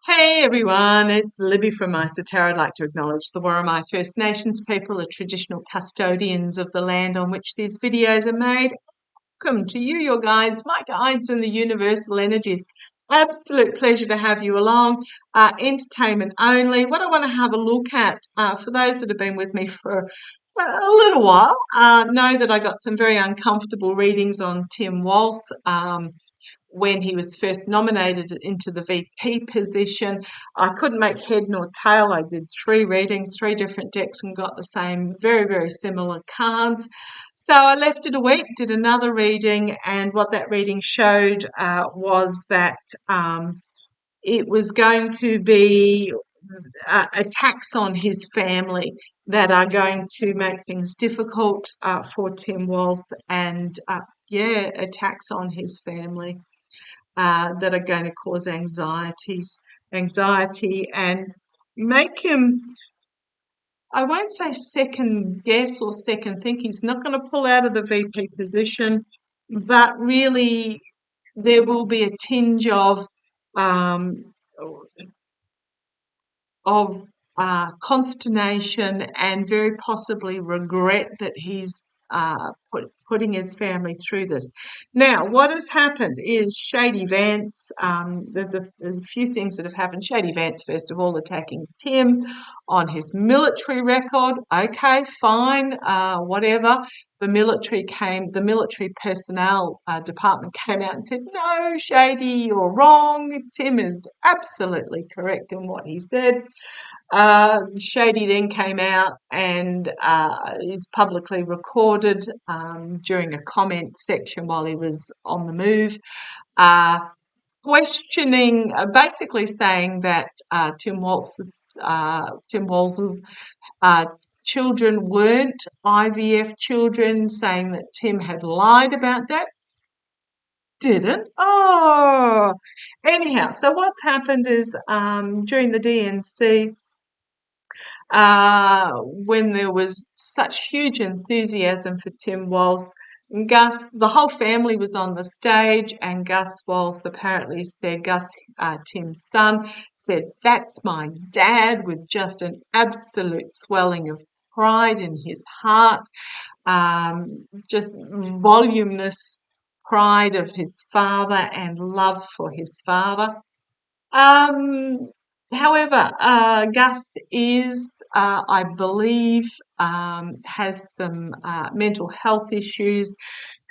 Hey everyone, it's Libby from Maighstirtarot. I'd like to acknowledge the Worimi First Nations people, the traditional custodians of the land on which these videos are made. Welcome to you, your guides, my guides in the universal energies. Absolute pleasure to have you along. Entertainment only. What I want to have a look at, for those that have been with me for a little while, know that I got some very uncomfortable readings on Tim Walz. When he was first nominated into the VP position. I couldn't make head nor tail. I did 3 readings, 3 different decks, and got the same very, very similar cards. So I left it a week, did another reading, and what that reading showed was that it was going to be attacks on his family that are going to make things difficult for Tim Walz, and attacks on his family that are going to cause anxiety and make him, I won't say second guess or second think. He's not going to pull out of the VP position, but really there will be a tinge um, of consternation and very possibly regret that he's putting his family through this. Now, what has happened is Shady Vance, there's a few things that have happened. Shady Vance, first of all, attacking Tim on his military record. Okay, fine, whatever. The military personnel department came out and said, no, Shady, you're wrong. Tim is absolutely correct in what he said. Shady then came out and is publicly recorded during a comment section while he was on the move, questioning, basically saying that Tim Walz's children weren't IVF children, saying that Tim had lied about that. Didn't. Oh, anyhow, so what's happened is during the DNC, when there was such huge enthusiasm for Tim Walz, the whole family was on the stage, and Gus Walz apparently said, Tim's son, said, "That's my dad," with just an absolute swelling of pride in his heart, just voluminous pride of his father and love for his father. However, Gus is, I believe, has some mental health issues.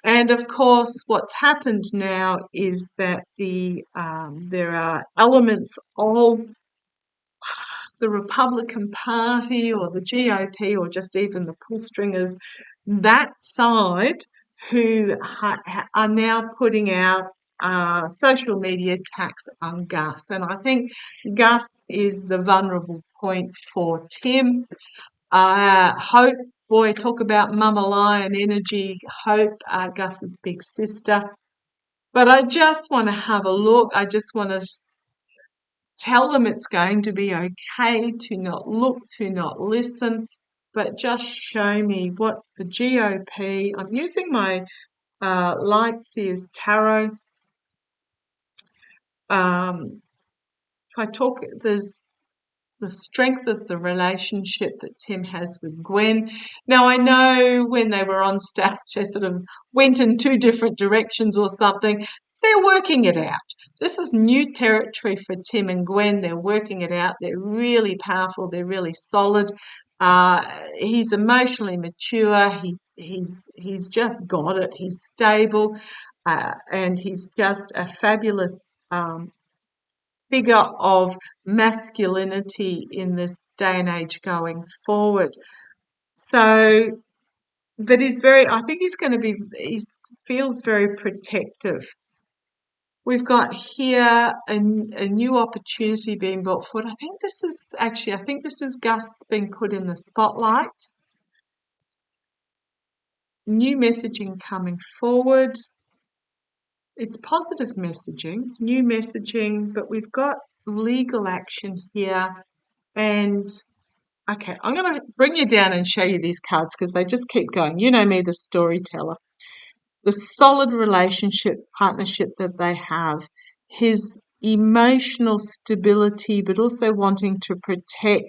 And of course, what's happened now is that there are elements of the Republican Party or the GOP or just even the pull stringers, that side, who are now putting out social media attacks on Gus. And I think Gus is the vulnerable point for Tim. Hope, boy, talk about Mama Lion energy. Hope, Gus's big sister. But I just want to have a look. I just want to tell them it's going to be okay to not look, to not listen, but just show me what the GOP. I'm using my Lightseers Tarot. If I talk, there's the strength of the relationship that Tim has with Gwen. Now, I know when they were on stage, they sort of went in 2 different directions or something. They're working it out. This is new territory for Tim and Gwen. They're working it out. They're really powerful. They're really solid. He's emotionally mature. He's just got it. He's stable, and he's just a fabulous figure of masculinity in this day and age going forward. So, but I think he's going to be, he feels very protective. We've got here a new opportunity being brought forward. I think this is Gus being put in the spotlight. New messaging coming forward. It's positive messaging, new messaging, but we've got legal action here. And okay, I'm going to bring you down and show you these cards because they just keep going. You know me, the storyteller. The solid relationship, partnership that they have, his emotional stability, but also wanting to protect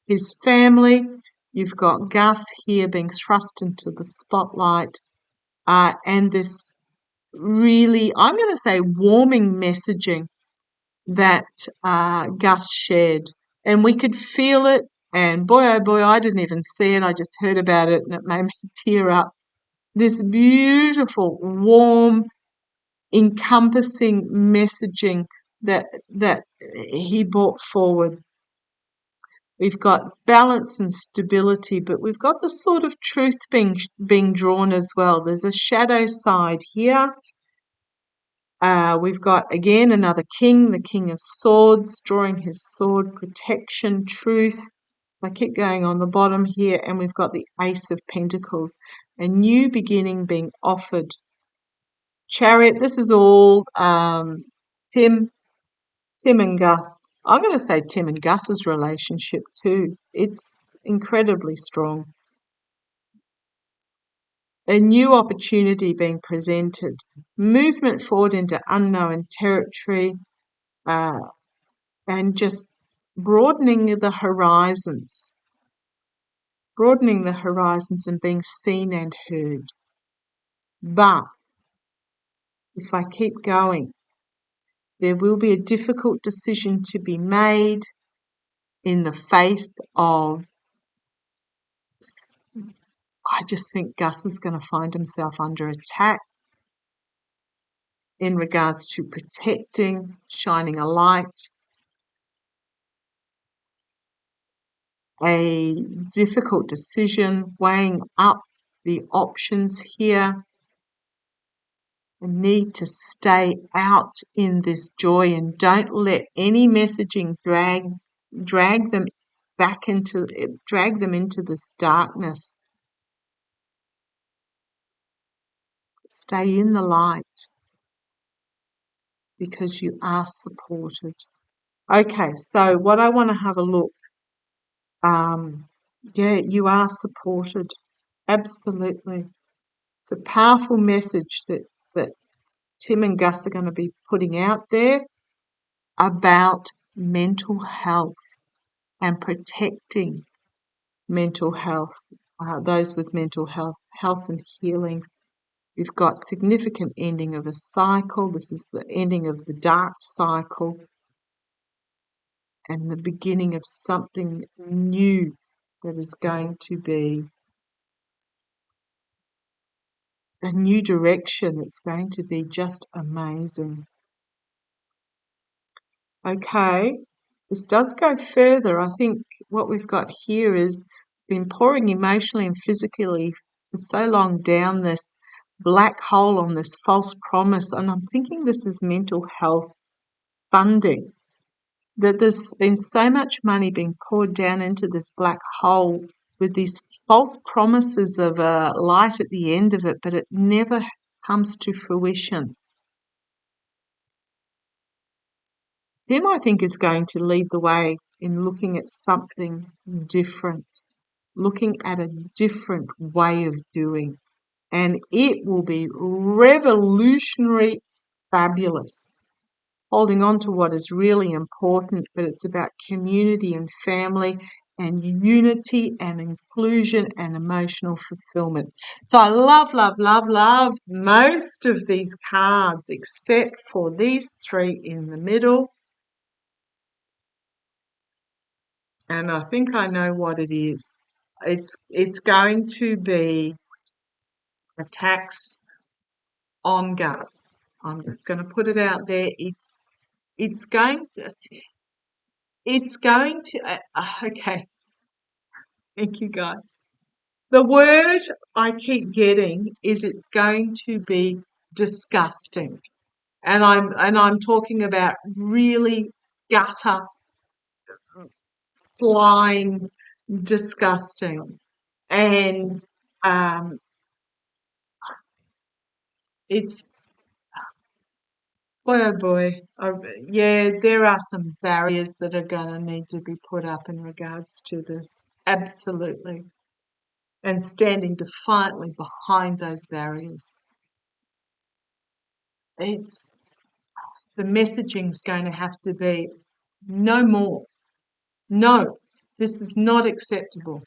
his family. You've got Gus here being thrust into the spotlight, and this really, I'm going to say, warming messaging that Gus shared. And we could feel it, and boy, oh boy, I didn't even see it. I just heard about it, and it made me tear up. This beautiful, warm, encompassing messaging that he brought forward. We've got balance and stability, but we've got the sort of truth being drawn as well. There's a shadow side here. We've got, again, another king, the King of Swords, drawing his sword, protection, truth. I keep going on the bottom here, and we've got the Ace of Pentacles, a new beginning being offered. Chariot, this is all Tim and Gus. I'm going to say Tim and Gus's relationship too. It's incredibly strong. A new opportunity being presented. Movement forward into unknown territory, and just broadening the horizons. Broadening the horizons and being seen and heard. But if I keep going, there will be a difficult decision to be made in the face of, I just think Gus is going to find himself under attack in regards to protecting, shining a light. A difficult decision, weighing up the options here. A need to stay out in this joy, and don't let any messaging drag them into this darkness. Stay in the light because you are supported. Okay, so what I want to have a look, yeah, you are supported. Absolutely. It's a powerful message that Tim and Gus are going to be putting out there about mental health and protecting mental health, those with mental health and healing. We've got significant ending of a cycle. This is the ending of the dark cycle and the beginning of something new that is going to be a new direction that's going to be just amazing. Okay, this does go further. I think what we've got here is been pouring emotionally and physically for so long down this black hole on this false promise, and I'm thinking this is mental health funding, that there's been so much money being poured down into this black hole with these false promises of a light at the end of it, but it never comes to fruition. Him, I think, is going to lead the way in looking at something different, looking at a different way of doing. And it will be revolutionary, fabulous. Holding on to what is really important, but it's about community and family and unity and inclusion and emotional fulfillment. So I love most of these cards except for these three in the middle. And I think I know what it is. It's going to be attacks on Gus. I'm just going to put it out there. It's going to. Okay. Thank you, guys. The word I keep getting is it's going to be disgusting, and I'm talking about really gutter, slime, disgusting, and it's boy oh boy. Yeah, there are some barriers that are going to need to be put up in regards to this. Absolutely. And standing defiantly behind those barriers. It's the messaging's going to have to be no more. No, this is not acceptable.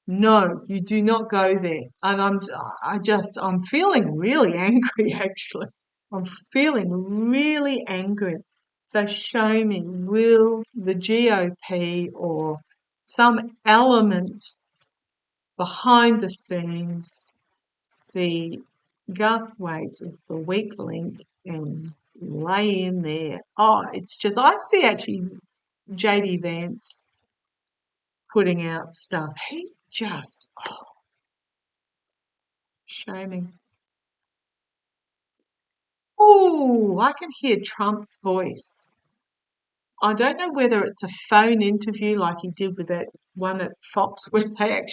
No, you do not go there. And I'm feeling really angry, actually. I'm feeling really angry. So show me, will the GOP or some element behind the scenes see Gus Walz as the weak link and lay in there? Oh, it's just, I see actually JD Vance putting out stuff. He's just, shaming. Oh, I can hear Trump's voice. I don't know whether it's a phone interview like he did with that one at Fox, where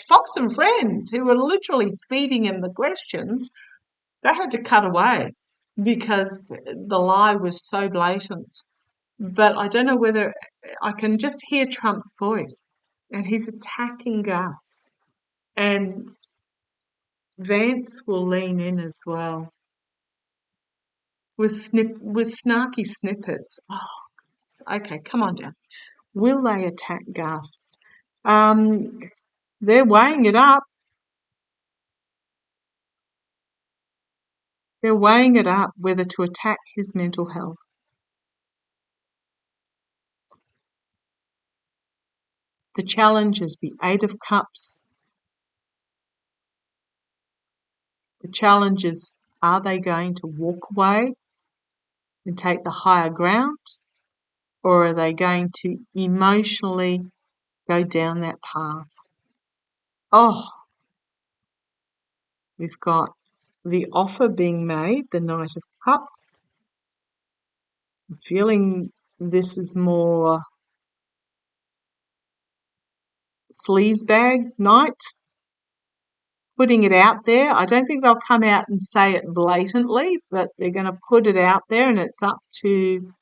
Fox and Friends, who were literally feeding him the questions, they had to cut away because the lie was so blatant. But I don't know whether I can just hear Trump's voice, and he's attacking Gus. And Vance will lean in as well with snarky snippets. Oh, okay, come on down. Will they attack Gus? They're weighing it up. They're weighing it up whether to attack his mental health. The challenge is the Eight of Cups. The challenge is, are they going to walk away and take the higher ground, or are they going to emotionally go down that path? Oh, we've got the offer being made, the Knight of Cups. I'm feeling this is more sleazebag night, putting it out there. I don't think they'll come out and say it blatantly, but they're going to put it out there, and it's up to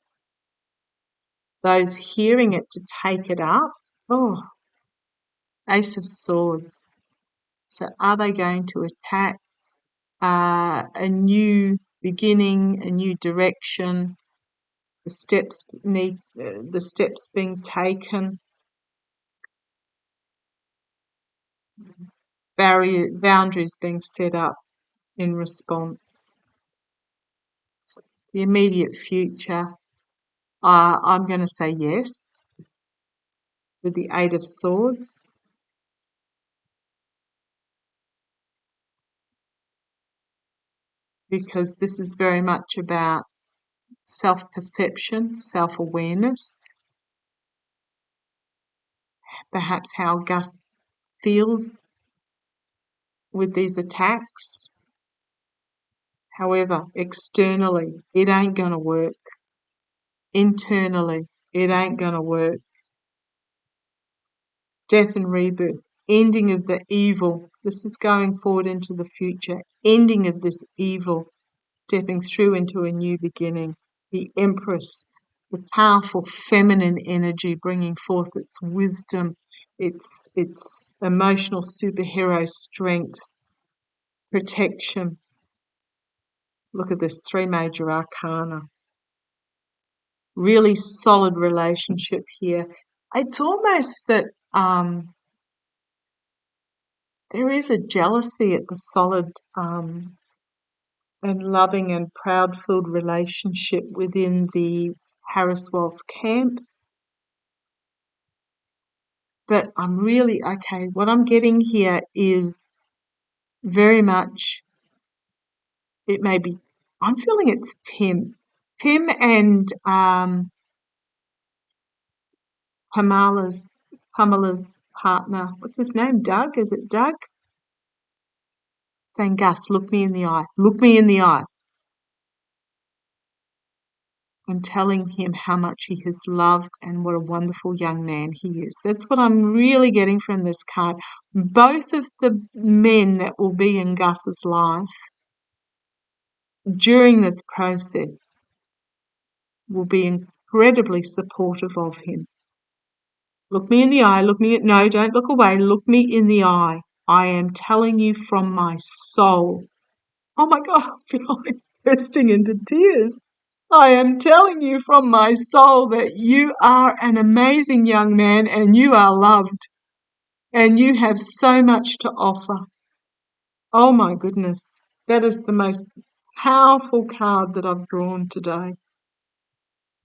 those hearing it to take it up. Oh, Ace of Swords. So are they going to attack a new beginning, a new direction, the steps being taken, boundaries being set up in response? The immediate future, I'm going to say yes with the Eight of Swords. Because this is very much about self-perception, self-awareness, perhaps how Gus feels with these attacks. However, externally, it ain't going to work. Internally, it ain't going to work. Death and rebirth, ending of the evil. This is going forward into the future, ending of this evil, stepping through into a new beginning. The Empress, the powerful feminine energy bringing forth its wisdom, its emotional superhero strength, protection. Look at this, 3 major arcana. Really solid relationship here. It's almost that there is a jealousy at the solid and loving and proud-filled relationship within the Harris Walz camp. But I'm really, okay, what I'm getting here is very much, it may be, I'm feeling it's Tim. Tim and Pamela's partner, what's his name, Doug? Is it Doug? Saying, Gus, look me in the eye. Look me in the eye. And telling him how much he has loved and what a wonderful young man he is. That's what I'm really getting from this card. Both of the men that will be in Gus's life during this process will be incredibly supportive of him. Look me in the eye. No, don't look away. Look me in the eye. I am telling you from my soul. Oh my God, I feel like bursting into tears. I am telling you from my soul that you are an amazing young man and you are loved and you have so much to offer. Oh my goodness, that is the most powerful card that I've drawn today.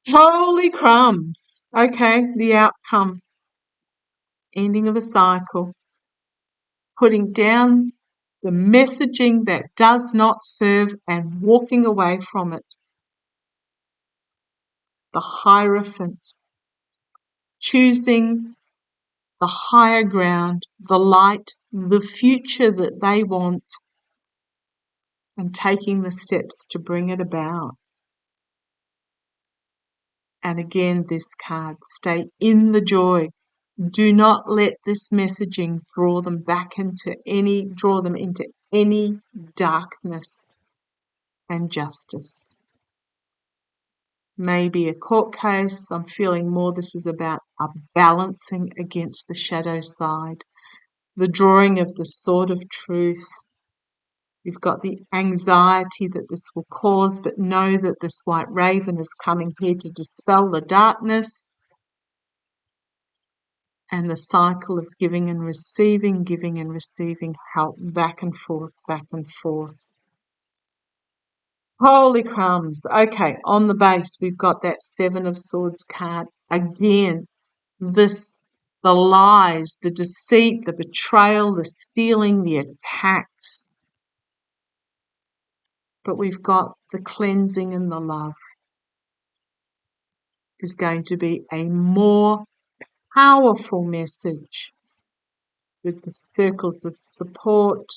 Holy crumbs. Okay, the outcome. Ending of a cycle. Putting down the messaging that does not serve and walking away from it. The Hierophant. Choosing the higher ground, the light, the future that they want, and taking the steps to bring it about. And again, this card, stay in the joy. Do not let this messaging draw them into any darkness and justice. Maybe a court case. I'm feeling more this is about a balancing against the shadow side, the drawing of the sword of truth. You've got the anxiety that this will cause, but know that this white raven is coming here to dispel the darkness. And the cycle of giving and receiving help back and forth, back and forth. Holy crumbs. Okay, on the base, we've got that Seven of Swords card. Again, the lies, the deceit, the betrayal, the stealing, the attacks. But we've got the cleansing and the love. Is going to be a more powerful message with the circles of support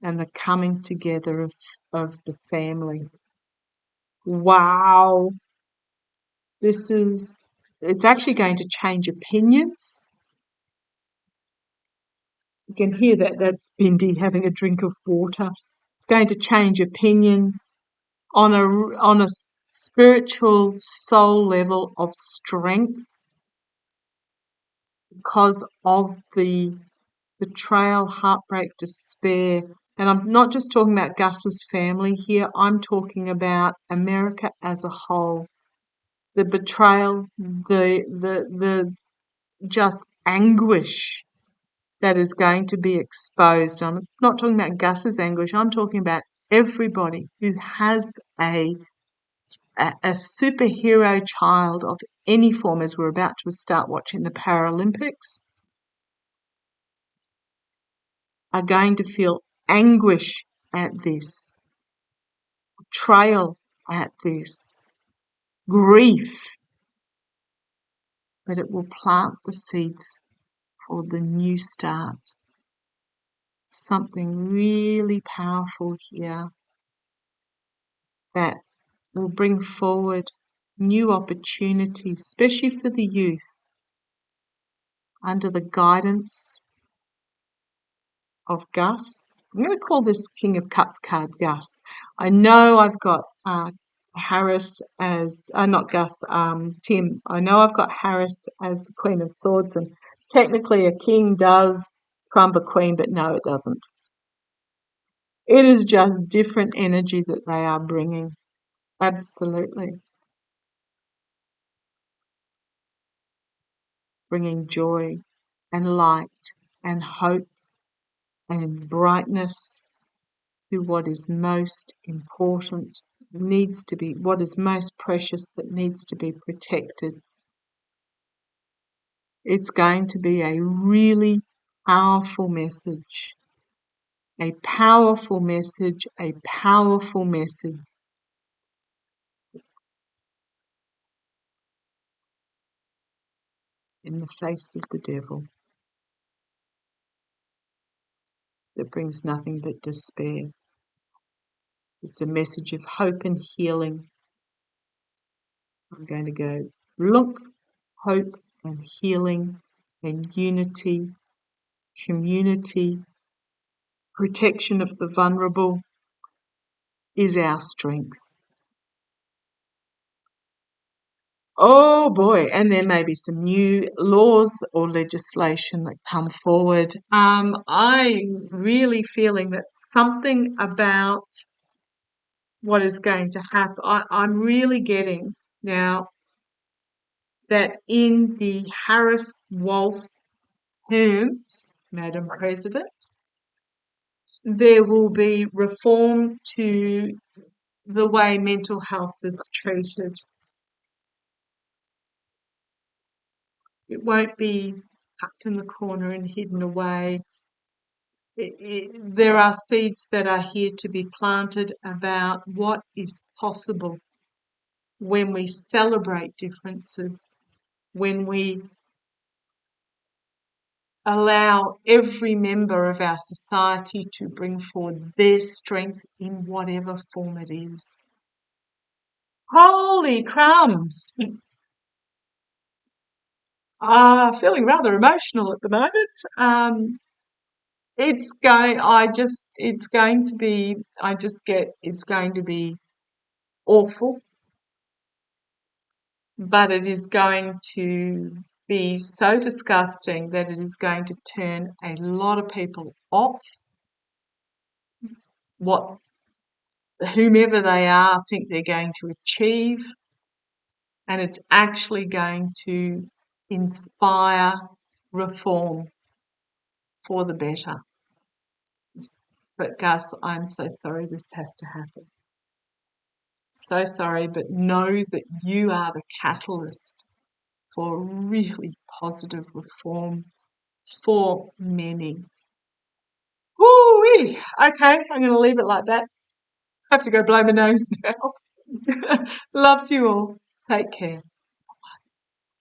and the coming together of the family. Wow. It's actually going to change opinions. You can hear that's Bindi having a drink of water. It's going to change opinions on a spiritual soul level of strength because of the betrayal, heartbreak, despair. And I'm not just talking about Gus's family here, I'm talking about America as a whole. The betrayal, the just anguish that is going to be exposed. I'm not talking about Gus's anguish, I'm talking about everybody who has a superhero child of any form, as we're about to start watching the Paralympics, are going to feel anguish at this, betrayal at this, grief, but it will plant the seeds for the new start. Something really powerful here that will bring forward new opportunities, especially for the youth, under the guidance of Gus. I'm going to call this King of Cups card Gus. I know I've got Harris as, not Gus, Tim. I know I've got Harris as the Queen of Swords, and technically a king does trump a queen, but no, it doesn't. It is just different energy that they are bringing. Absolutely. Bringing joy and light and hope and brightness to what is most important, needs to be, what is most precious that needs to be protected. It's going to be a really powerful message. A powerful message, a powerful message. In the face of the devil that brings nothing but despair. It's a message of hope and healing. I'm going to go, look, hope and healing and unity, community, protection of the vulnerable is our strength. Oh boy, and there may be some new laws or legislation that come forward. I'm really feeling that something about what is going to happen. I'm really getting now that in the Harris-Walz terms, Madam President, there will be reform to the way mental health is treated. It won't be tucked in the corner and hidden away. There are seeds that are here to be planted about what is possible when we celebrate differences, when we allow every member of our society to bring forward their strength in whatever form it is. Holy crumbs! Feeling rather emotional at the moment. It's going to be, it's going to be awful, but it is going to be so disgusting that it is going to turn a lot of people off what whomever they are think they're going to achieve, and it's actually going to inspire reform for the better. But Gus, I'm so sorry this has to happen. So sorry, but know that you are the catalyst for really positive reform for many. Woo-wee. Okay, I'm going to leave it like that. I have to go blow my nose now. Love to you all. Take care.